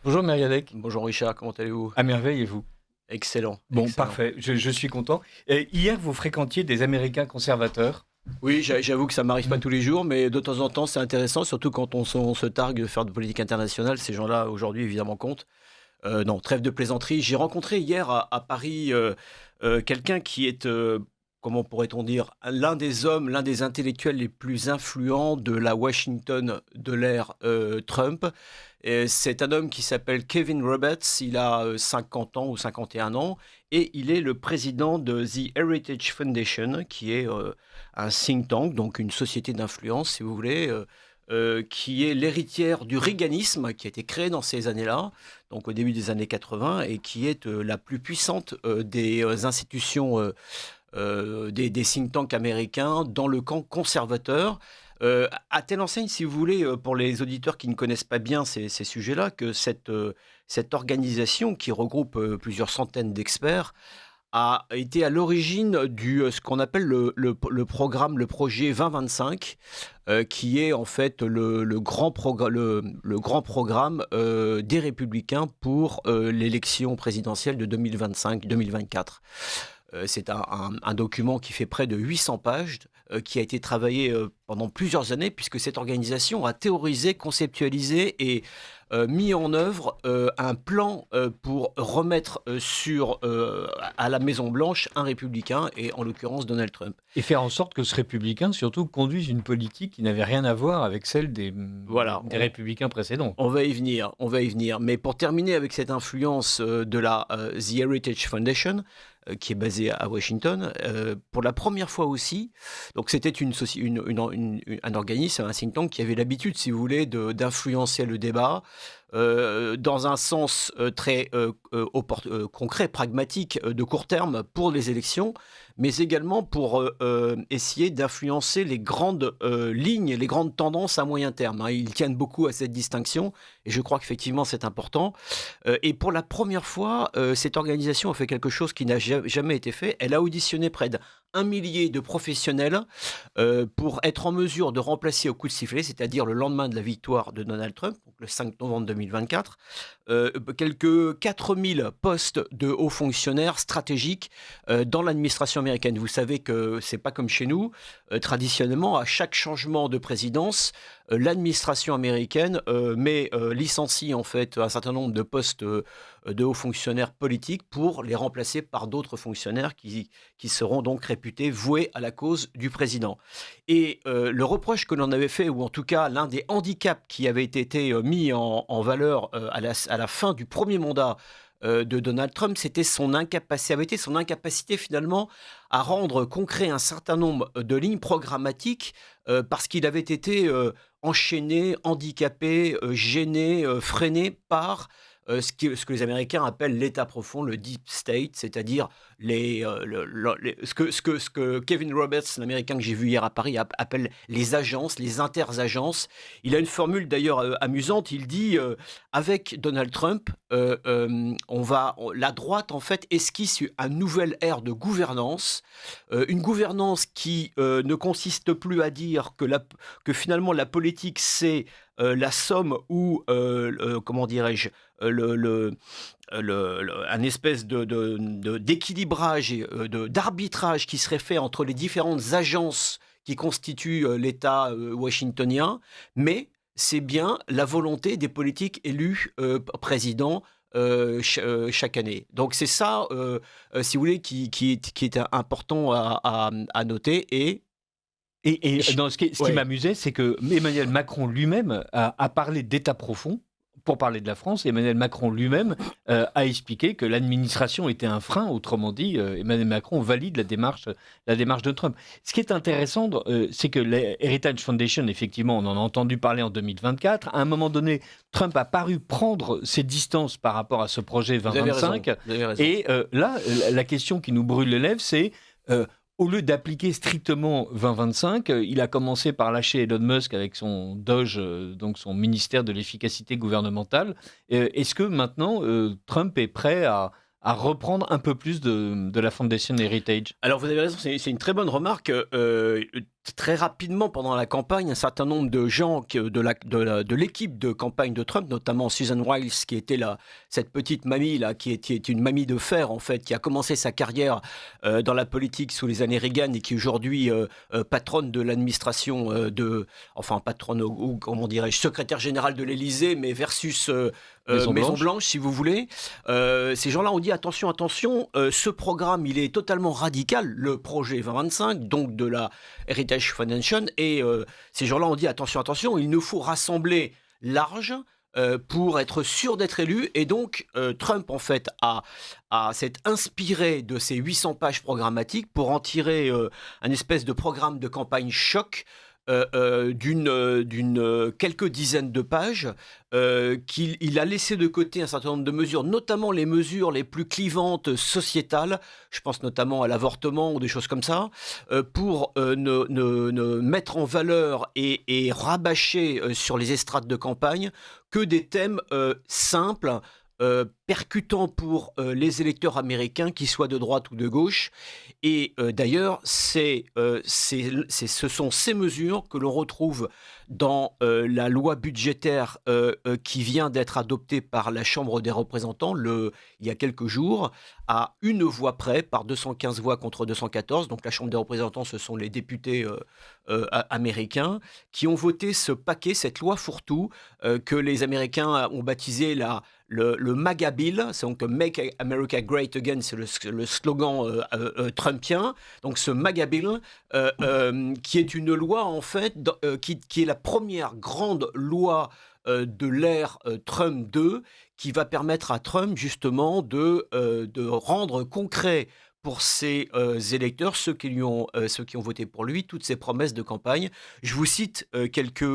Bonjour Mériadec. Bonjour Richard, comment allez-vous? À merveille et vous? Excellent, Bon, excellent. parfait, je suis content. Hier, vous fréquentiez des Américains conservateurs. Oui, j'avoue que ça m'arrive pas Mm. tous les jours, mais de temps en temps, c'est intéressant, surtout quand on se targue de faire de politique internationale. Ces gens-là, aujourd'hui, évidemment, comptent. Non, trêve de plaisanterie. J'ai rencontré hier à Paris quelqu'un qui est, comment pourrait-on dire, l'un des hommes, l'un des intellectuels les plus influents de la Washington de l'ère Trump. Et c'est un homme qui s'appelle Kevin Roberts. Il a 50 ans ou 51 ans et il est le président de The Heritage Foundation, qui est un think tank, donc une société d'influence, si vous voulez. Qui est l'héritière du Reaganisme, qui a été créé dans ces années-là, donc au début des années 80, et qui est la plus puissante des institutions, des think tanks américains dans le camp conservateur. À telle enseigne, si vous voulez, pour les auditeurs qui ne connaissent pas bien ces sujets-là, que cette organisation qui regroupe plusieurs centaines d'experts a été à l'origine ce qu'on appelle le programme, le projet 2025, qui est en fait le grand programme des Républicains pour l'élection présidentielle de 2025-2024. C'est un document qui fait près de 800 pages, qui a été travaillé pendant plusieurs années, puisque cette organisation a théorisé, conceptualisé et mis en œuvre un plan pour remettre à la Maison-Blanche un républicain, et en l'occurrence Donald Trump. Et faire en sorte que ce républicain, surtout, conduise une politique qui n'avait rien à voir avec celle Voilà, des républicains précédents. on va y venir, on va y venir. Mais pour terminer avec cette influence de la The Heritage Foundation, qui est basée à Washington, pour la première fois aussi, donc c'était un organisme, un think tank qui avait l'habitude, si vous voulez, d'influencer le débat, dans un sens très concret, pragmatique, de court terme pour les élections, mais également pour essayer d'influencer les grandes lignes, les grandes tendances à moyen terme, hein. Ils tiennent beaucoup à cette distinction, et je crois qu'effectivement c'est important. Et pour la première fois, cette organisation a fait quelque chose qui n'a jamais été fait. Elle a auditionné près d'1 millier de professionnels pour être en mesure de remplacer au coup de sifflet, c'est-à-dire le lendemain de la victoire de Donald Trump, donc le 5 novembre 2024, quelques 4000 postes de hauts fonctionnaires stratégiques dans l'administration américaine. Vous savez que c'est pas comme chez nous. Traditionnellement, à chaque changement de présidence, l'administration américaine licencie en fait un certain nombre de postes de hauts fonctionnaires politiques pour les remplacer par d'autres fonctionnaires qui seront donc réputés voués à la cause du président. Et le reproche que l'on avait fait, ou en tout cas l'un des handicaps qui avait été mis en valeur à la fin du premier mandat de Donald Trump, avait été son incapacité finalement à rendre concret un certain nombre de lignes programmatiques, parce qu'il avait été enchaîné, handicapé, gêné, freiné par ce que les Américains appellent l'État profond, le Deep State, c'est-à-dire ce que Kevin Roberts, l'Américain que j'ai vu hier à Paris, appelle les agences, les interagences. Il a une formule d'ailleurs amusante. Il dit avec Donald Trump, la droite en fait esquisse une nouvelle ère de gouvernance, une gouvernance qui ne consiste plus à dire que finalement la politique c'est la somme ou comment dirais-je, un espèce d'équilibrage et d'arbitrage qui serait fait entre les différentes agences qui constituent l'État washingtonien, mais c'est bien la volonté des politiques élus présidents chaque année. Donc c'est ça, si vous voulez, qui est important à noter. Et ce qui Ouais. m'amusait, c'est que Emmanuel Macron lui-même a parlé d'État profond pour parler de la France. Emmanuel Macron lui-même a expliqué que l'administration était un frein. Autrement dit, Emmanuel Macron valide la démarche de Trump. Ce qui est intéressant, c'est que l'Heritage Foundation, effectivement, on en a entendu parler en 2024. À un moment donné, Trump a paru prendre ses distances par rapport à ce projet 2025. Vous avez raison. Et là, la question qui nous brûle les lèvres, c'est... au lieu d'appliquer strictement 2025, il a commencé par lâcher Elon Musk avec son Doge, donc son ministère de l'efficacité gouvernementale. Est-ce que maintenant, Trump est prêt à reprendre un peu plus de la Foundation Heritage? Alors vous avez raison, c'est une très bonne remarque. très rapidement pendant la campagne un certain nombre de gens de l'équipe de campagne de Trump, notamment Susan Wiles, qui était cette petite mamie là, qui est une mamie de fer en fait, qui a commencé sa carrière dans la politique sous les années Reagan et qui est aujourd'hui patronne de l'administration patronne ou comment dirais-je, secrétaire générale de l'Élysée, mais versus Maison Blanche, si vous voulez. Ces gens-là ont dit attention, ce programme il est totalement radical, le projet 2025, donc de la Heritage Foundation, et ces gens-là ont dit attention, il nous faut rassembler large pour être sûr d'être élu. Et donc Trump en fait s'est inspiré de ces 800 pages programmatiques pour en tirer un espèce de programme de campagne choc d'une quelques dizaines de pages qu'il a laissé de côté un certain nombre de mesures, notamment les mesures les plus clivantes sociétales, je pense notamment à l'avortement ou des choses comme ça, pour ne mettre en valeur et rabâcher sur les estrades de campagne que des thèmes simples, percutants pour les électeurs américains, qu'ils soient de droite ou de gauche. Et d'ailleurs, ce sont ces mesures que l'on retrouve dans la loi budgétaire qui vient d'être adoptée par la Chambre des représentants il y a quelques jours, à une voix près, par 215 voix contre 214. Donc la Chambre des représentants, ce sont les députés américains qui ont voté ce paquet, cette loi fourre-tout, que les Américains ont baptisé le MAGA Bill, c'est donc Make America Great Again, c'est le slogan trumpien. Donc ce MAGA Bill, qui est une loi en fait, qui est la première grande loi de l'ère Trump 2, qui va permettre à Trump justement de rendre concret pour ses électeurs, ceux qui ont voté pour lui, toutes ses promesses de campagne. Je vous cite quelques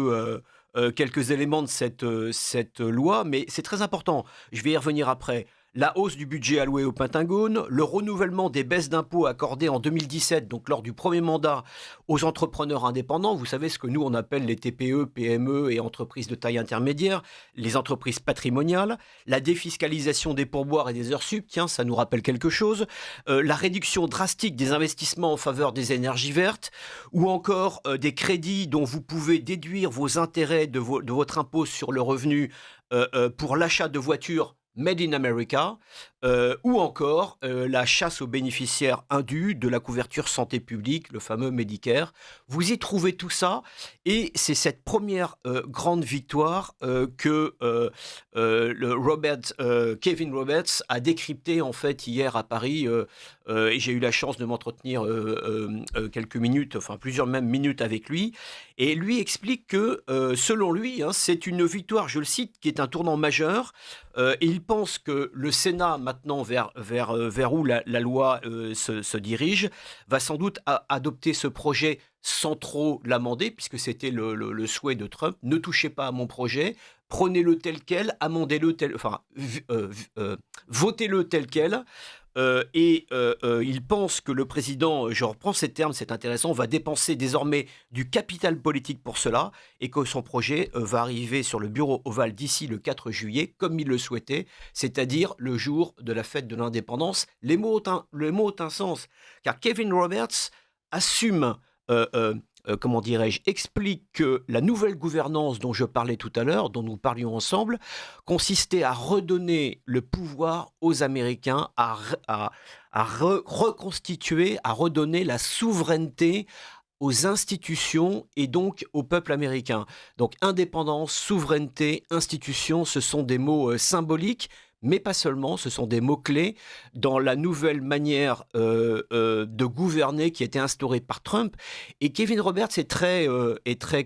éléments de cette loi, mais c'est très important. Je vais y revenir après. La hausse du budget alloué au Pentagone, le renouvellement des baisses d'impôts accordées en 2017, donc lors du premier mandat, aux entrepreneurs indépendants. Vous savez ce que nous on appelle les TPE, PME et entreprises de taille intermédiaire, les entreprises patrimoniales, la défiscalisation des pourboires et des heures sup, tiens, ça nous rappelle quelque chose, la réduction drastique des investissements en faveur des énergies vertes, ou encore des crédits dont vous pouvez déduire vos intérêts de votre impôt sur le revenu pour l'achat de voitures Made in America, ou encore la chasse aux bénéficiaires indus de la couverture santé publique, le fameux Medicare. Vous y trouvez tout ça, et c'est cette première grande victoire que Kevin Roberts a décrypté en fait hier à Paris, et j'ai eu la chance de m'entretenir quelques minutes, enfin plusieurs même minutes avec lui, et lui explique que selon lui, c'est une victoire, je le cite, qui est un tournant majeur, et il pense que le Sénat, maintenant vers où la loi se dirige, va sans doute adopter ce projet sans trop l'amender, puisque c'était le souhait de Trump. Ne touchez pas à mon projet, prenez-le tel quel, amendez-le votez-le tel quel. Il pense que le président, je reprends ces termes, c'est intéressant, va dépenser désormais du capital politique pour cela, et que son projet va arriver sur le bureau ovale d'ici le 4 juillet, comme il le souhaitait, c'est-à-dire le jour de la fête de l'indépendance. Les mots ont un sens, car Kevin Roberts assume, comment dirais-je, explique que la nouvelle gouvernance dont je parlais tout à l'heure, dont nous parlions ensemble, consistait à redonner le pouvoir aux Américains, à reconstituer, à redonner la souveraineté aux institutions et donc au peuple américain. Donc indépendance, souveraineté, institutions, ce sont des mots symboliques, mais pas seulement, ce sont des mots-clés dans la nouvelle manière de gouverner qui a été instaurée par Trump. Et Kevin Roberts est très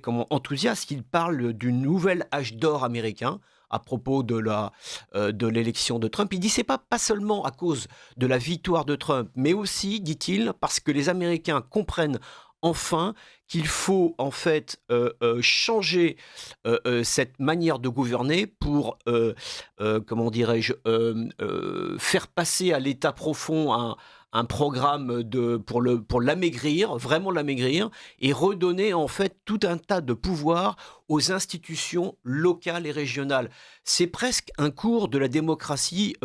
enthousiaste. Il parle du nouvel âge d'or américain à propos de l'élection de Trump. Il dit c'est pas seulement à cause de la victoire de Trump, mais aussi, dit-il, parce que les Américains comprennent enfin qu'il faut en fait changer cette manière de gouverner pour, comment dirais-je, faire passer à l'état profond un programme pour l'amaigrir, vraiment l'amaigrir, et redonner en fait tout un tas de pouvoirs aux institutions locales et régionales. C'est presque un cours de la démocratie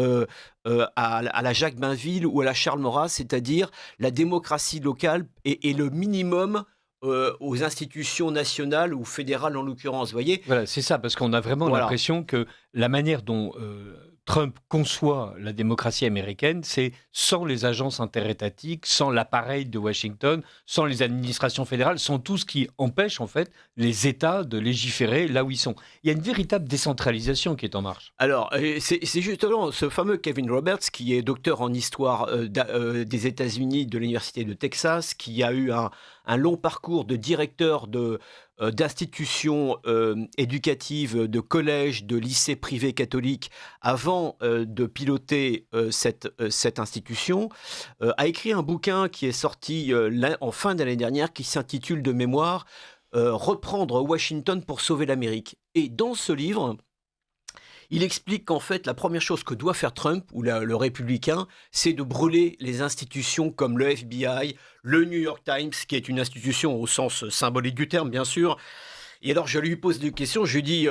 à la Jacques Bainville ou à la Charles Maurras, c'est-à-dire la démocratie locale est le minimum aux institutions nationales ou fédérales en l'occurrence, vous voyez? Voilà, c'est ça, parce qu'on a vraiment Voilà. l'impression que la manière dont Trump conçoit la démocratie américaine, c'est sans les agences interétatiques, sans l'appareil de Washington, sans les administrations fédérales, sans tout ce qui empêche en fait les États de légiférer là où ils sont. Il y a une véritable décentralisation qui est en marche. Alors, c'est justement ce fameux Kevin Roberts, qui est docteur en histoire des États-Unis de l'Université de Texas, qui a eu un long parcours de directeur d'institutions éducatives, de collèges, de lycées privés catholiques, avant de piloter cette institution, a écrit un bouquin qui est sorti en fin d'année dernière, qui s'intitule de mémoire Reprendre Washington pour sauver l'Amérique. Et dans ce livre, il explique qu'en fait, la première chose que doit faire Trump, ou le républicain, c'est de brûler les institutions comme le FBI, le New York Times, qui est une institution au sens symbolique du terme, bien sûr. Et alors, je lui pose des questions, je lui dis,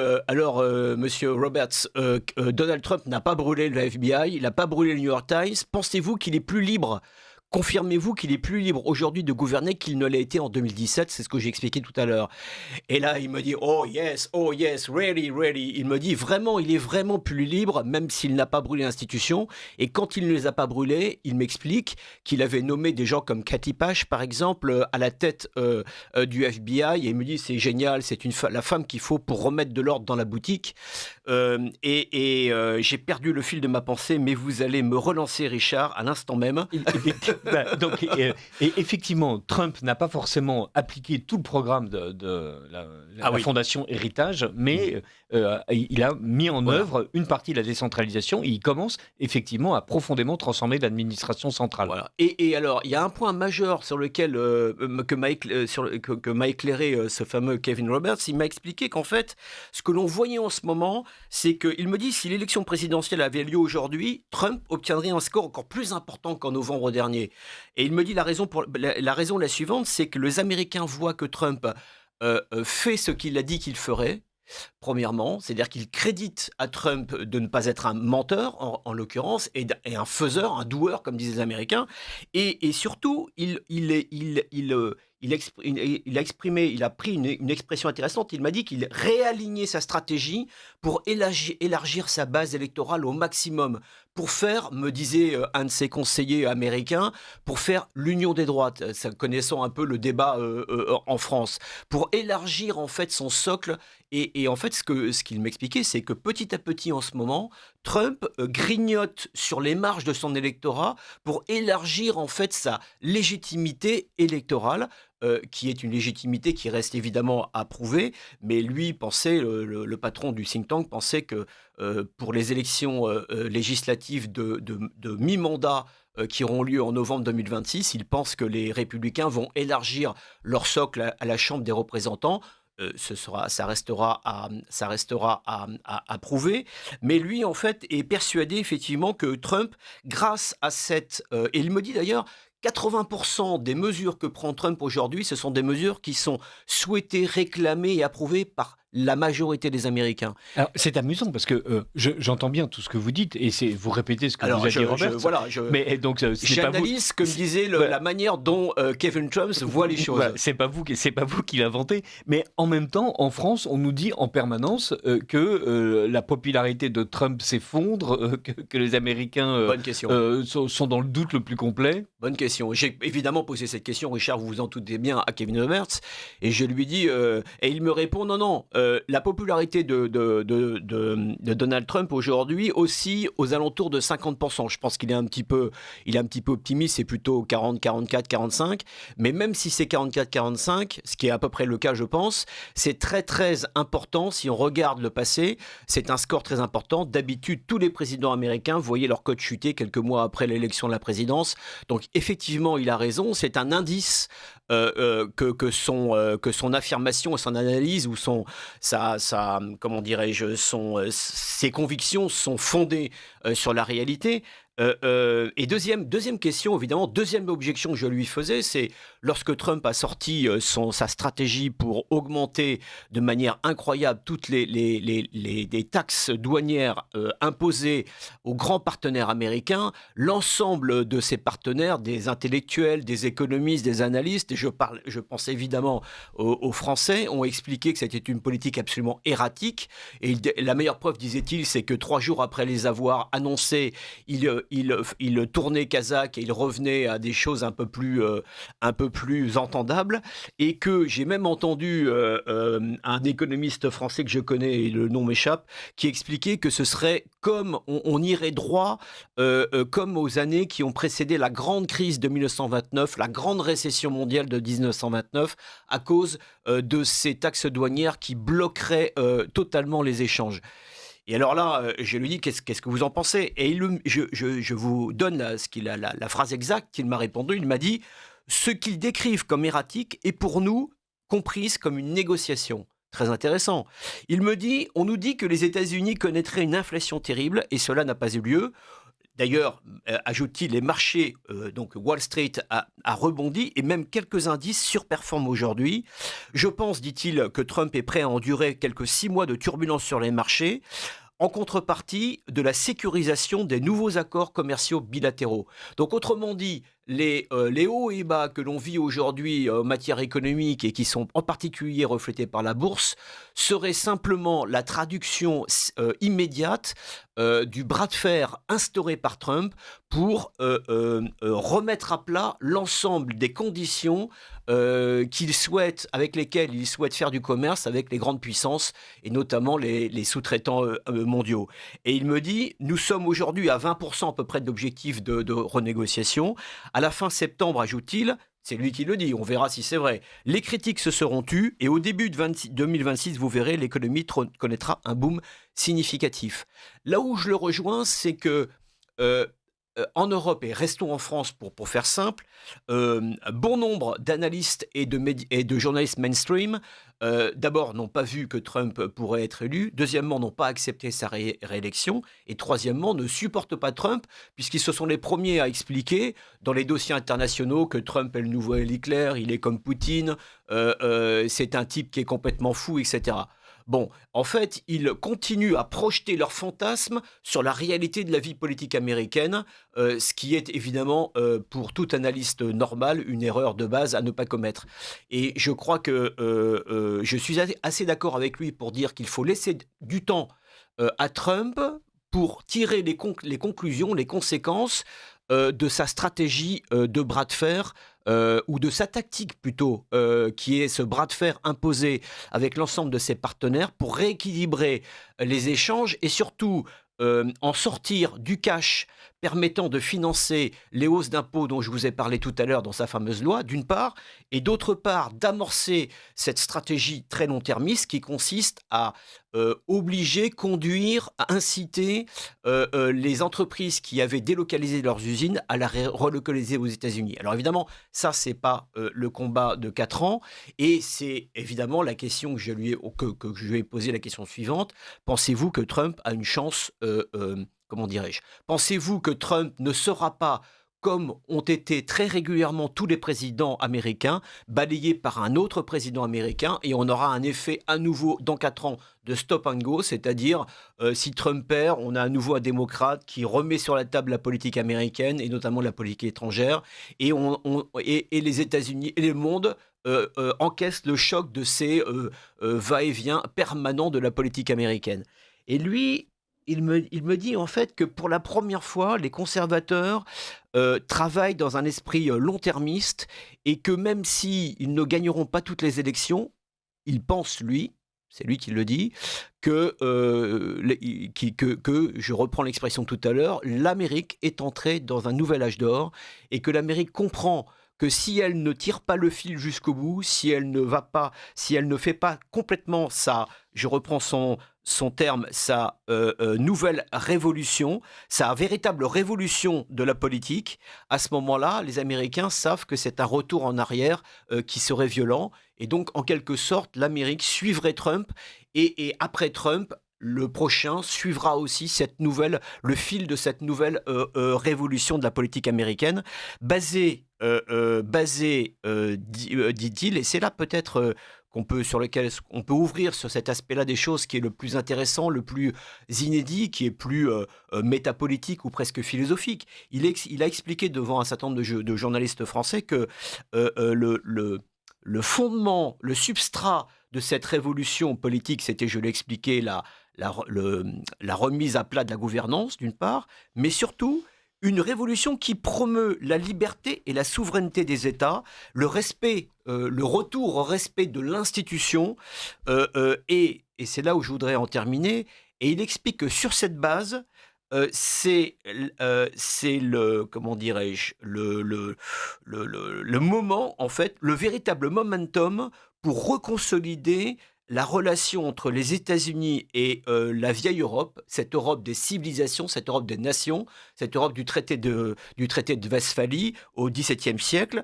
monsieur Roberts, Donald Trump n'a pas brûlé le FBI, il n'a pas brûlé le New York Times, pensez-vous qu'il est plus libre? Confirmez-vous qu'il est plus libre aujourd'hui de gouverner qu'il ne l'a été en 2017? C'est ce que j'ai expliqué tout à l'heure. Et là, il me dit, oh yes, really, really. Il me dit, vraiment, il est vraiment plus libre, même s'il n'a pas brûlé l'institution. Et quand il ne les a pas brûlés, il m'explique qu'il avait nommé des gens comme Kathy Page, par exemple, à la tête du FBI. Et il me dit, c'est génial, c'est la femme qu'il faut pour remettre de l'ordre dans la boutique. J'ai perdu le fil de ma pensée, mais vous allez me relancer, Richard, à l'instant même. Donc, effectivement, Trump n'a pas forcément appliqué tout le programme de la Fondation Héritage, mais il a mis en œuvre une partie de la décentralisation et il commence effectivement à profondément transformer l'administration centrale. Voilà. Et alors, il y a un point majeur sur lequel que m'a éclairé ce fameux Kevin Roberts. Il m'a expliqué qu'en fait, ce que l'on voyait en ce moment, c'est qu'il me dit, si l'élection présidentielle avait lieu aujourd'hui, Trump obtiendrait un score encore plus important qu'en novembre dernier. Et il me dit la raison la suivante, c'est que les Américains voient que Trump fait ce qu'il a dit qu'il ferait. Premièrement, c'est-à-dire qu'il crédite à Trump de ne pas être un menteur, en l'occurrence, et un faiseur, un doueur, comme disent les Américains. Et surtout, il a pris une expression intéressante. Il m'a dit qu'il réalignait sa stratégie pour élargir sa base électorale au maximum, pour faire, me disait un de ses conseillers américains, pour faire l'union des droites, connaissant un peu le débat en France, pour élargir en fait son socle. Et en fait, ce qu'il m'expliquait, c'est que petit à petit en ce moment, Trump grignote sur les marges de son électorat pour élargir en fait sa légitimité électorale, qui est une légitimité qui reste évidemment à prouver, mais lui pensait, le patron du think tank pensait que pour les élections législatives de mi-mandat qui auront lieu en novembre 2026, il pense que les républicains vont élargir leur socle à la Chambre des représentants. Ça restera à prouver. Mais lui, en fait, est persuadé effectivement que Trump, grâce à et il me dit d'ailleurs, 80% des mesures que prend Trump aujourd'hui, ce sont des mesures qui sont souhaitées, réclamées et approuvées par la majorité des Américains. Alors, c'est amusant parce que j'entends bien tout ce que vous dites et vous répétez ce que vous a dit Robert. Mais donc j'analyse, comme disait la manière dont Kevin Trump voit les choses. Voilà, c'est pas vous qui l'inventez, mais en même temps, en France, on nous dit en permanence que la popularité de Trump s'effondre, que les Américains sont dans le doute le plus complet. Bonne question. J'ai évidemment posé cette question, Richard, vous vous en doutez bien, à Kevin Roberts, et je lui dis, et il me répond, non, la popularité de Donald Trump aujourd'hui aussi aux alentours de 50%. Je pense qu'il est un petit peu optimiste, c'est plutôt 40, 44, 45. Mais même si c'est 44, 45, ce qui est à peu près le cas, je pense, c'est très très important. Si on regarde le passé, c'est un score très important. D'habitude, tous les présidents américains voyaient leur cote chuter quelques mois après l'élection de la présidence. Donc effectivement, il a raison. C'est un indice que son affirmation et son analyse ou ses convictions sont fondées sur la réalité. Et deuxième question, évidemment, deuxième objection que je lui faisais, c'est lorsque Trump a sorti sa stratégie pour augmenter de manière incroyable toutes les taxes douanières imposées aux grands partenaires américains, l'ensemble de ces partenaires, des intellectuels, des économistes, des analystes, et je pense évidemment aux Français, ont expliqué que c'était une politique absolument erratique. Et la meilleure preuve, disait-il, c'est que 3 jours après les avoir annoncés, il tournait kazakh et il revenait à des choses un peu plus entendables, et que j'ai même entendu un économiste français que je connais, et le nom m'échappe, qui expliquait que ce serait comme on irait droit comme aux années qui ont précédé la grande crise de 1929, la grande récession mondiale de 1929, à cause de ces taxes douanières qui bloqueraient totalement les échanges. Et alors là, je lui dis, qu'est-ce que vous en pensez? Et je vous donne la phrase exacte qu'il m'a répondu. Il m'a dit, ce qu'ils décrivent comme erratique est pour nous comprise comme une négociation. Très intéressant. Il me dit, on nous dit que les États-Unis connaîtraient une inflation terrible, et cela n'a pas eu lieu. D'ailleurs, ajoute-t-il, les marchés, donc Wall Street a rebondi, et même quelques indices surperforment aujourd'hui. Je pense, dit-il, que Trump est prêt à endurer quelques 6 mois de turbulences sur les marchés, en contrepartie de la sécurisation des nouveaux accords commerciaux bilatéraux. Donc autrement dit, les hauts et bas que l'on vit aujourd'hui en matière économique et qui sont en particulier reflétés par la bourse seraient simplement la traduction immédiate du bras de fer instauré par Trump pour remettre à plat l'ensemble des conditions avec lesquelles il souhaite faire du commerce avec les grandes puissances et notamment les sous-traitants mondiaux. Et il me dit, nous sommes aujourd'hui à 20% à peu près d'objectifs de renégociation. À la fin septembre, ajoute-t-il, c'est lui qui le dit, on verra si c'est vrai, les critiques se seront tues et au début de 2026, vous verrez, l'économie connaîtra un boom significatif. Là où je le rejoins, c'est que en Europe, et restons en France pour faire simple, bon nombre d'analystes et de journalistes mainstream, d'abord, n'ont pas vu que Trump pourrait être élu, deuxièmement, n'ont pas accepté sa réélection, et troisièmement, ne supportent pas Trump, puisqu'ils se sont les premiers à expliquer, dans les dossiers internationaux, que Trump est le nouveau Hitler, il est comme Poutine, c'est un type qui est complètement fou, etc. Bon, en fait, ils continuent à projeter leurs fantasmes sur la réalité de la vie politique américaine, ce qui est évidemment, pour tout analyste normal, une erreur de base à ne pas commettre. Et je crois que je suis assez d'accord avec lui pour dire qu'il faut laisser du temps à Trump pour tirer les conclusions, les conséquences de sa stratégie de bras de fer, ou de sa tactique plutôt, qui est ce bras de fer imposé avec l'ensemble de ses partenaires pour rééquilibrer les échanges et surtout en sortir du cash permettant de financer les hausses d'impôts dont je vous ai parlé tout à l'heure dans sa fameuse loi, d'une part, et d'autre part d'amorcer cette stratégie très long-termiste qui consiste à obliger, conduire, à inciter les entreprises qui avaient délocalisé leurs usines à la relocaliser aux États-Unis. Alors évidemment, ça, c'est pas le combat de 4 ans, et c'est évidemment la question que je lui ai posée, la question suivante. Pensez-vous que Trump a une chance, comment dirais-je, pensez-vous que Trump ne sera pas, comme ont été très régulièrement tous les présidents américains, balayés par un autre président américain, et on aura un effet à nouveau dans 4 ans de stop and go, c'est-à-dire si Trump perd, on a à nouveau un démocrate qui remet sur la table la politique américaine, et notamment la politique étrangère, et les États-Unis et le monde encaissent le choc de ces va-et-vient permanents de la politique américaine. Et lui, il me dit en fait que pour la première fois, les conservateurs travaillent dans un esprit long-termiste, et que même s'ils ne gagneront pas toutes les élections, il pense, lui, c'est lui qui le dit, que je reprends l'expression tout à l'heure, l'Amérique est entrée dans un nouvel âge d'or, et que l'Amérique comprend que si elle ne tire pas le fil jusqu'au bout, si elle ne fait pas complètement je reprends son terme, sa nouvelle révolution, sa véritable révolution de la politique, à ce moment-là, les Américains savent que c'est un retour en arrière qui serait violent, et donc en quelque sorte, l'Amérique suivrait Trump, et après Trump, le prochain suivra aussi le fil de cette nouvelle révolution de la politique américaine, basée, dit-il, et c'est là peut-être sur lequel on peut ouvrir sur cet aspect-là des choses qui est le plus intéressant, le plus inédit, qui est plus métapolitique ou presque philosophique. Il a expliqué devant un certain nombre de journalistes français que le fondement, le substrat de cette révolution politique, c'était, je l'ai expliqué, la remise à plat de la gouvernance, d'une part, mais surtout une révolution qui promeut la liberté et la souveraineté des États, le respect, le retour au respect de l'institution, et c'est là où je voudrais en terminer, et il explique que sur cette base, c'est le, comment dirais-je, le moment, en fait, le véritable momentum pour reconsolider la relation entre les États-Unis et la vieille Europe, cette Europe des civilisations, cette Europe des nations, cette Europe du traité de Westphalie au XVIIe siècle,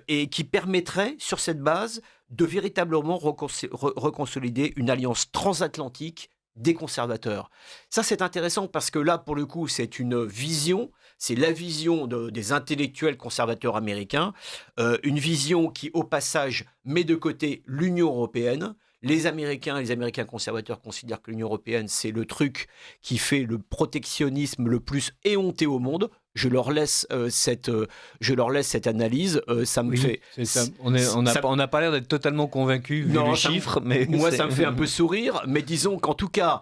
et qui permettrait, sur cette base, de véritablement reconsolider une alliance transatlantique des conservateurs. Ça, c'est intéressant parce que là, pour le coup, c'est une vision, c'est la vision des intellectuels conservateurs américains, une vision qui, au passage, met de côté l'Union européenne. Les Américains conservateurs considèrent que l'Union européenne, c'est le truc qui fait le protectionnisme le plus éhonté au monde. Je leur laisse cette analyse. Ça me fait. On n'a pas l'air d'être totalement convaincus vu les chiffres, mais moi, ça me fait un peu sourire. Mais disons qu'en tout cas,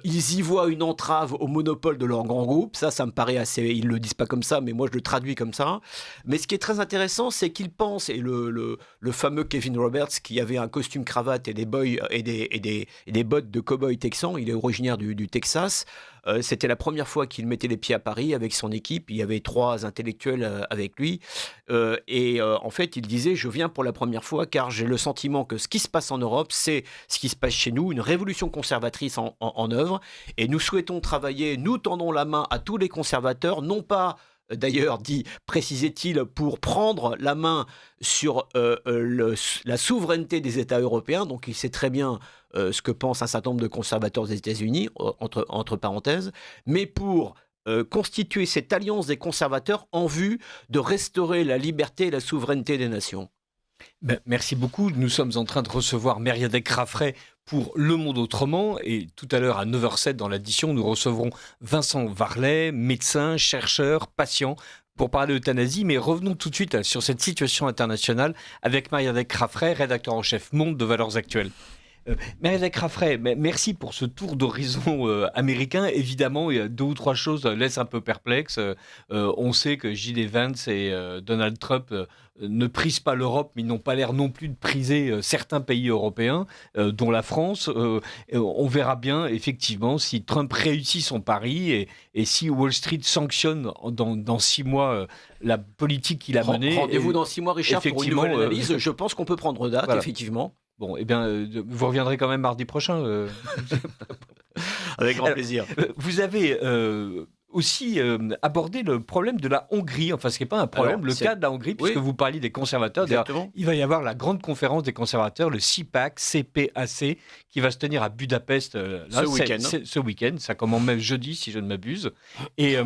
ils y voient une entrave au monopole de leur grand groupe. Ça me paraît assez. Ils le disent pas comme ça, mais moi je le traduis comme ça. Mais ce qui est très intéressant, c'est qu'ils pensent, et le fameux Kevin Roberts, qui avait un costume cravate et des bottes de cow-boy texan, il est originaire du Texas. C'était la première fois qu'il mettait les pieds à Paris avec son équipe. Il y avait 3 intellectuels avec lui. En fait, il disait « Je viens pour la première fois car j'ai le sentiment que ce qui se passe en Europe, c'est ce qui se passe chez nous, une révolution conservatrice en œuvre. Et nous souhaitons travailler, nous tendons la main à tous les conservateurs, non pas... » D'ailleurs, précisait-il, pour prendre la main sur la souveraineté des États européens. Donc il sait très bien ce que pensent un certain nombre de conservateurs des États-Unis, entre parenthèses, mais pour constituer cette alliance des conservateurs en vue de restaurer la liberté et la souveraineté des nations. Merci beaucoup. Nous sommes en train de recevoir Mériadec Raffray pour Le Monde Autrement. Et tout à l'heure, à 9h07, dans l'addition, nous recevrons Vincent Varlet, médecin, chercheur, patient, pour parler d'euthanasie. Mais revenons tout de suite sur cette situation internationale avec Mériadec Raffray, rédacteur en chef Monde de Valeurs Actuelles. Mériadec Raffray, merci pour ce tour d'horizon américain. Évidemment, il y a 2 ou 3 choses laissent un peu perplexe. On sait que J.D. Vance et Donald Trump ne prisent pas l'Europe, mais ils n'ont pas l'air non plus de priser certains pays européens, dont la France. On verra bien, effectivement, si Trump réussit son pari et si Wall Street sanctionne dans 6 mois la politique qu'il a menée. Rendez-vous dans 6 mois, Richard, pour une nouvelle analyse. Je pense qu'on peut prendre date, voilà. Effectivement. Bon, eh bien, vous reviendrez quand même mardi prochain. Avec grand plaisir. Vous avez aussi abordé le problème de la Hongrie, enfin ce qui n'est pas un problème, cas de la Hongrie, puisque vous parliez des conservateurs. Il va y avoir la grande conférence des conservateurs, le CPAC, qui va se tenir à Budapest ce week-end. Ça commence même jeudi, si je ne m'abuse. Et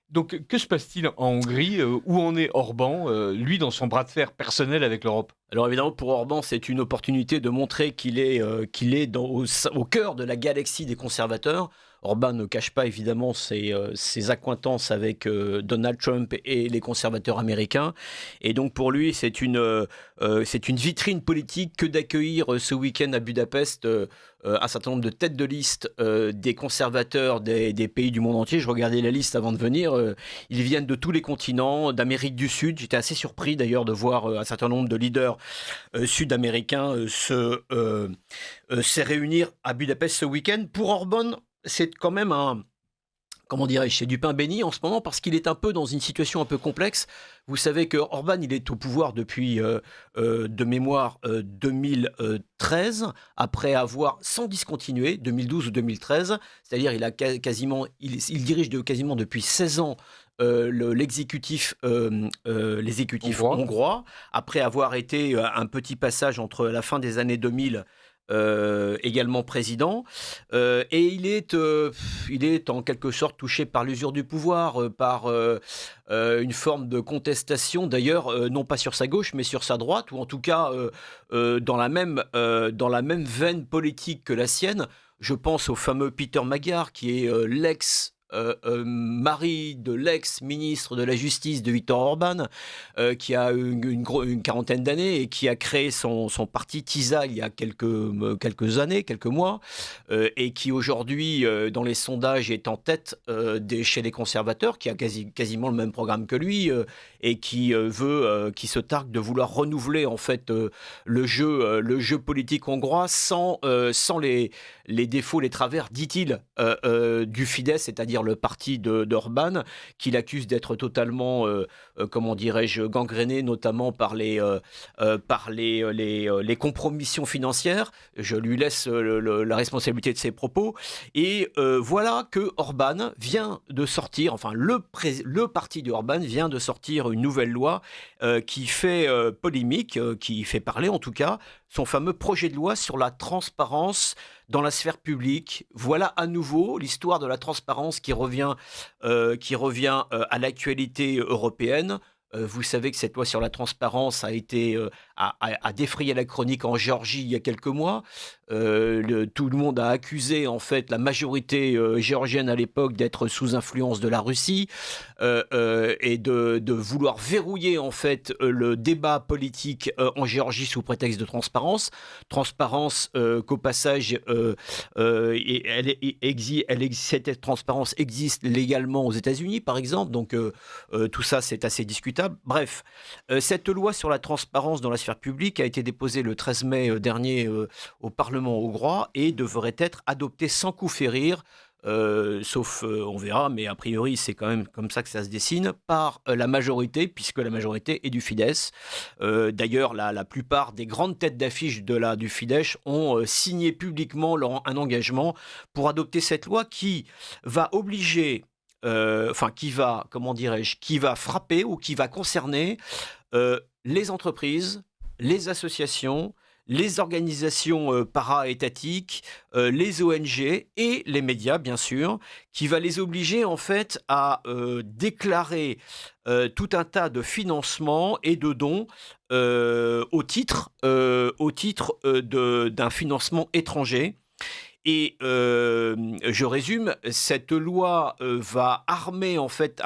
donc, que se passe-t-il en Hongrie, où en est Orban, lui, dans son bras de fer personnel avec l'Europe? Alors évidemment, pour Orban, c'est une opportunité de montrer qu'il est au cœur de la galaxie des conservateurs. Orban ne cache pas évidemment ses accointances avec Donald Trump et les conservateurs américains. Et donc pour lui, c'est une vitrine politique que d'accueillir ce week-end à Budapest un certain nombre de têtes de liste des conservateurs des pays du monde entier. Je regardais la liste avant de venir. Ils viennent de tous les continents, d'Amérique du Sud. J'étais assez surpris d'ailleurs de voir un certain nombre de leaders sud-américains se réunir à Budapest ce week-end. Pour Orban, c'est quand même c'est du pain béni en ce moment parce qu'il est un peu dans une situation un peu complexe. Vous savez que Orban, il est au pouvoir depuis, de mémoire, 2013, après avoir, sans discontinuer, 2012 ou 2013, c'est-à-dire il dirige quasiment depuis 16 ans l'exécutif hongrois, après avoir été un petit passage entre la fin des années 2000 également président, et il est en quelque sorte touché par l'usure du pouvoir, par une forme de contestation, d'ailleurs, non pas sur sa gauche, mais sur sa droite, ou en tout cas dans la même veine politique que la sienne. Je pense au fameux Peter Magyar, qui est mari de l'ex-ministre de la Justice de Viktor Orban, qui a une quarantaine d'années et qui a créé son parti TISA il y a quelques années, quelques mois, et qui aujourd'hui, dans les sondages, est en tête chez les conservateurs, qui a quasiment le même programme que lui, et qui se targue de vouloir renouveler en fait le jeu politique hongrois sans les défauts, les travers, dit-il, du Fidesz, c'est-à-dire le parti d'Orban, qu'il accuse d'être totalement, comment dirais-je, gangréné, notamment par les compromissions financières. Je lui laisse la responsabilité de ses propos. Et voilà que Orban vient de sortir, enfin le parti d'Orban vient de sortir une nouvelle loi qui fait polémique, qui fait parler en tout cas, son fameux projet de loi sur la transparence dans la sphère publique. Voilà à nouveau l'histoire de la transparence qui revient à l'actualité européenne. Vous savez que cette loi sur la transparence a défrayé la chronique en Géorgie il y a quelques mois. Tout le monde a accusé en fait la majorité géorgienne à l'époque d'être sous influence de la Russie et de vouloir verrouiller en fait le débat politique en Géorgie sous prétexte de transparence. Transparence qu'au passage, cette transparence existe légalement aux États-Unis par exemple. Donc tout ça c'est assez discutable. Bref, cette loi sur la transparence dans la sphère publique a été déposée le 13 mai dernier au Parlement hongrois et devrait être adoptée sans coup férir, sauf, on verra, mais a priori c'est quand même comme ça que ça se dessine, par la majorité, puisque la majorité est du Fidesz. D'ailleurs, la plupart des grandes têtes d'affiche du Fidesz ont signé publiquement un engagement pour adopter cette loi qui va obliger... qui va frapper ou qui va concerner les entreprises, les associations, les organisations para-étatiques, les ONG et les médias, bien sûr, qui va les obliger en fait à déclarer tout un tas de financements et de dons au titre d'un financement étranger. Et je résume, cette loi va armer en fait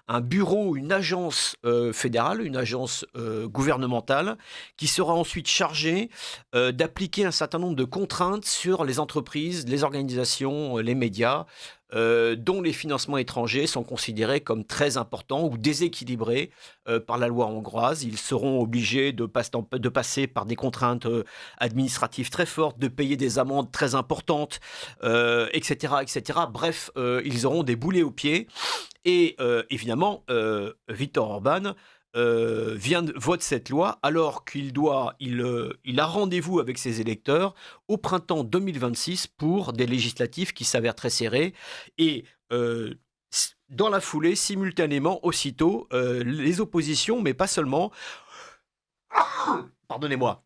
un bureau, une agence fédérale, une agence gouvernementale, qui sera ensuite chargée d'appliquer un certain nombre de contraintes sur les entreprises, les organisations, les médias, dont les financements étrangers sont considérés comme très importants ou déséquilibrés par la loi hongroise. Ils seront obligés de passer par des contraintes administratives très fortes, de payer des amendes très importantes, etc., etc. Bref, ils auront des boulets aux pieds. Et évidemment, Viktor Orban vote cette loi alors qu'il a rendez-vous avec ses électeurs au printemps 2026 pour des législatives qui s'avèrent très serrées. Et dans la foulée, simultanément, aussitôt, les oppositions, mais pas seulement, pardonnez-moi,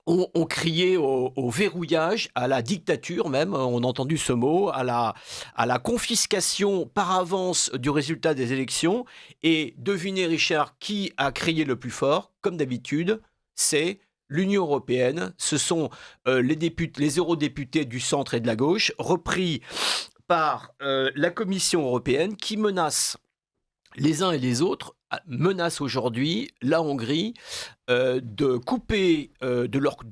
ont crié au verrouillage, à la dictature même, on a entendu ce mot, à la confiscation par avance du résultat des élections. Et devinez, Richard, qui a crié le plus fort, comme d'habitude, c'est l'Union européenne. Ce sont les eurodéputés du centre et de la gauche, repris par la Commission européenne, qui menace les uns et les autres, menace aujourd'hui la Hongrie de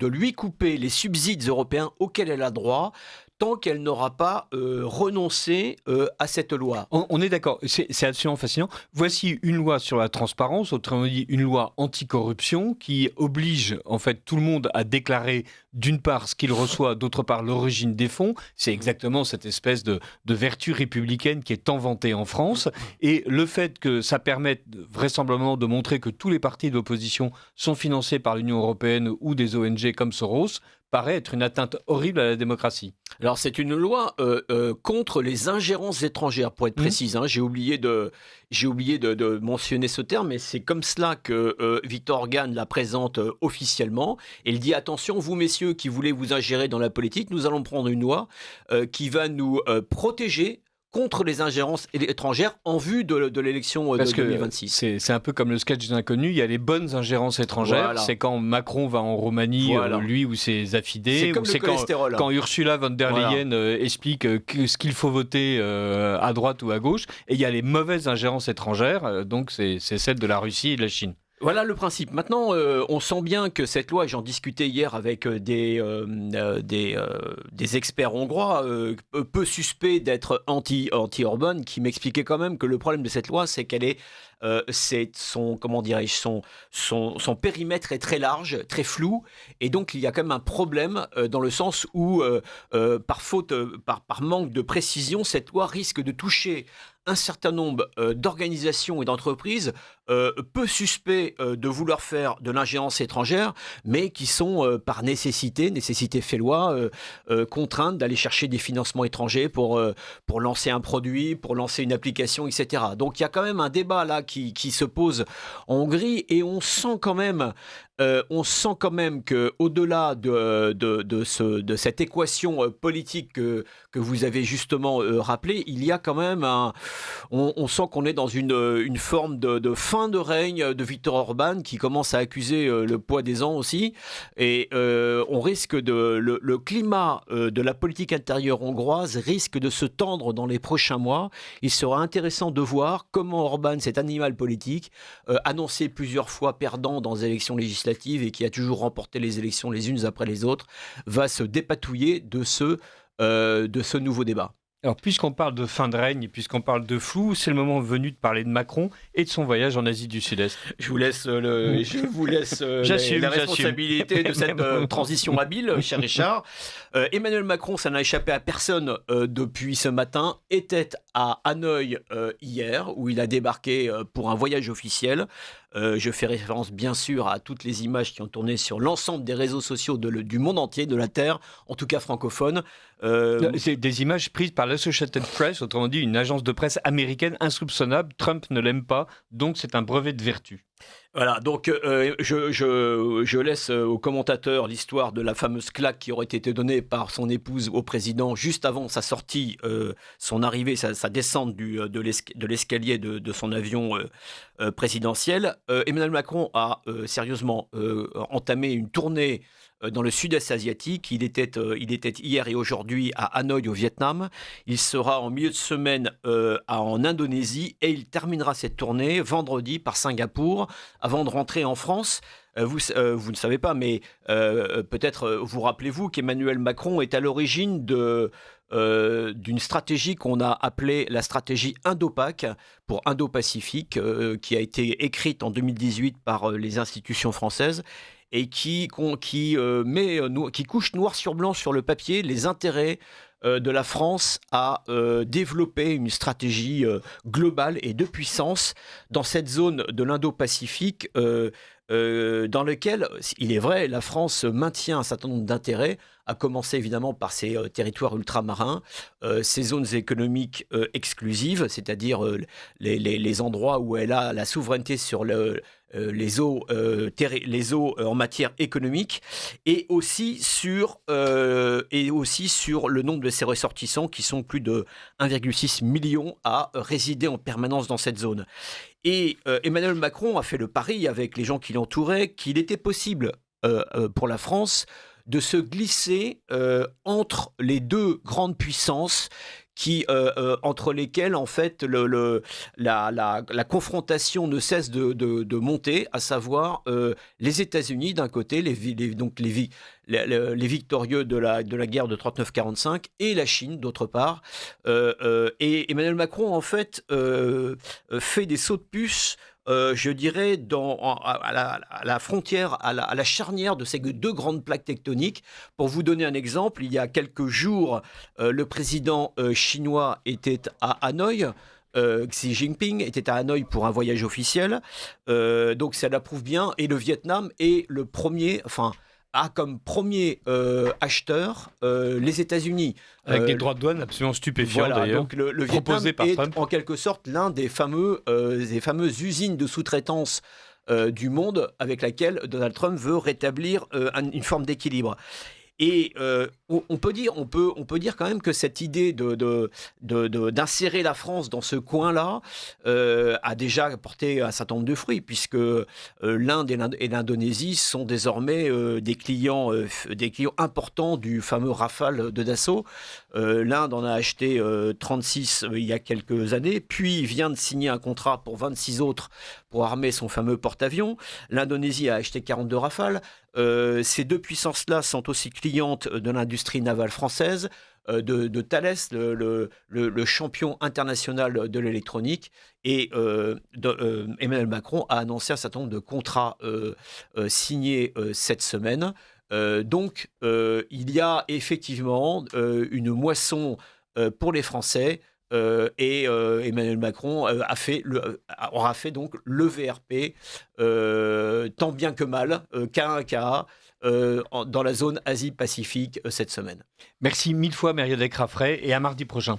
lui couper les subsides européens auxquels elle a droit tant qu'elle n'aura pas renoncé à cette loi. On est d'accord, c'est absolument fascinant. Voici une loi sur la transparence, autrement dit une loi anticorruption qui oblige en fait tout le monde à déclarer d'une part ce qu'il reçoit, d'autre part l'origine des fonds. C'est exactement cette espèce de vertu républicaine qui est tant vantée en France. Et le fait que ça permette vraisemblablement de montrer que tous les partis d'opposition sont financés par l'Union européenne ou des ONG comme Soros paraît être une atteinte horrible à la démocratie. Alors c'est une loi contre les ingérences étrangères, pour être précise. J'ai oublié de mentionner ce terme, mais c'est comme cela que Viktor Orban la présente officiellement. Et il dit attention, vous messieurs, mafieux qui voulaient vous ingérer dans la politique, nous allons prendre une loi qui va nous protéger contre les ingérences étrangères en vue de l'élection de Parce que 2026. c'est un peu comme le sketch des inconnus, il y a les bonnes ingérences étrangères, Voilà. c'est quand Macron va en Roumanie, Voilà. lui ou ses affidés, C'est comme ou le c'est cholestérol. quand Ursula von der Voilà. Leyen explique ce qu'il faut voter à droite ou à gauche, et il y a les mauvaises ingérences étrangères, donc c'est celle de la Russie et de la Chine. Voilà le principe. Maintenant, on sent bien que cette loi, j'en discutais hier avec des experts hongrois, peu suspects d'être anti-Orban, qui m'expliquaient quand même que le problème de cette loi, c'est qu'elle est son périmètre est très large, très flou, et donc il y a quand même un problème dans le sens où, par manque de précision, cette loi risque de toucher un certain nombre d'organisations et d'entreprises peu suspects de vouloir faire de l'ingérence étrangère, mais qui sont par nécessité fait loi, contraintes d'aller chercher des financements étrangers pour lancer un produit, pour lancer une application, etc. Donc il y a quand même un débat là qui se pose en Hongrie, et on sent quand même que au-delà de cette équation politique que vous avez justement rappelé, il y a quand même on sent qu'on est dans une forme de fin de règne de Viktor Orban, qui commence à accuser le poids des ans aussi, et on risque le climat de la politique intérieure hongroise risque de se tendre dans les prochains mois. Il sera intéressant de voir comment Orban, cet animal politique, annoncé plusieurs fois perdant dans les élections législatives et qui a toujours remporté les élections les unes après les autres, va se dépatouiller de ce nouveau débat. Alors, puisqu'on parle de fin de règne, puisqu'on parle de flou, c'est le moment venu de parler de Macron et de son voyage en Asie du Sud-Est. Je vous laisse la responsabilité de cette transition habile, cher Richard. Emmanuel Macron, ça n'a échappé à personne depuis ce matin, était à Hanoï hier, où il a débarqué pour un voyage officiel. Je fais référence bien sûr à toutes les images qui ont tourné sur l'ensemble des réseaux sociaux du monde entier, de la Terre, en tout cas francophone. C'est des images prises par l'Associated Press, autrement dit une agence de presse américaine insoupçonnable. Trump ne l'aime pas, donc c'est un brevet de vertu. Voilà, donc je laisse aux commentateurs l'histoire de la fameuse claque qui aurait été donnée par son épouse au président juste avant sa sortie, son arrivée, sa descente de l'escalier de son avion présidentiel. Emmanuel Macron a sérieusement entamé une tournée dans le sud-est asiatique. Il était hier et aujourd'hui à Hanoï au Vietnam. Il sera en milieu de semaine en Indonésie, et il terminera cette tournée vendredi par Singapour avant de rentrer en France. Vous ne savez pas, mais peut-être vous rappelez-vous qu'Emmanuel Macron est à l'origine d'une stratégie qu'on a appelée la stratégie Indo-Pac pour Indo-Pacifique, qui a été écrite en 2018 par les institutions françaises, et qui couche noir sur blanc sur le papier les intérêts de la France à développer une stratégie globale et de puissance dans cette zone de l'Indo-Pacifique, dans lequel, il est vrai, la France maintient un certain nombre d'intérêts, à commencer évidemment par ses territoires ultramarins, ses zones économiques exclusives, c'est-à-dire les endroits où elle a la souveraineté sur les eaux en matière économique, et aussi sur le nombre de ses ressortissants, qui sont plus de 1,6 million à résider en permanence dans cette zone. Et Emmanuel Macron a fait le pari avec les gens qui l'entouraient qu'il était possible pour la France de se glisser entre les deux grandes puissances entre lesquelles en fait la confrontation ne cesse de monter, à savoir les États-Unis d'un côté, les victorieux de la guerre de 39-45, et la Chine d'autre part. Et Emmanuel Macron en fait fait des sauts de puce, je dirais, à la frontière, à la charnière de ces deux grandes plaques tectoniques. Pour vous donner un exemple, il y a quelques jours, le président chinois était à Hanoï. Xi Jinping était à Hanoï pour un voyage officiel. Donc ça l'approuve bien. Et le Vietnam est a comme premier acheteur les États-Unis. Avec des droits de douane absolument stupéfiants, voilà, d'ailleurs, donc le proposés Vietnam par est Trump. en quelque sorte l'un des fameuses usines de sous-traitance du monde avec laquelle Donald Trump veut rétablir une forme d'équilibre. Et on peut dire quand même que cette idée d'insérer la France dans ce coin-là a déjà porté un certain nombre de fruits, puisque l'Inde et l'Indonésie sont désormais des clients importants du fameux Rafale de Dassault. L'Inde en a acheté 36 il y a quelques années, puis vient de signer un contrat pour 26 autres pour armer son fameux porte-avions. L'Indonésie a acheté 42 Rafales. Ces deux puissances-là sont aussi clientes de l'industrie navale française, de Thales, le champion international de l'électronique. Et Emmanuel Macron a annoncé un certain nombre de contrats signés cette semaine. Donc, il y a effectivement une moisson pour les Français. Et Emmanuel Macron aura fait donc le VRP, tant bien que mal, K1K, dans la zone Asie-Pacifique cette semaine. Merci mille fois, Mériadec Raffray, et à mardi prochain.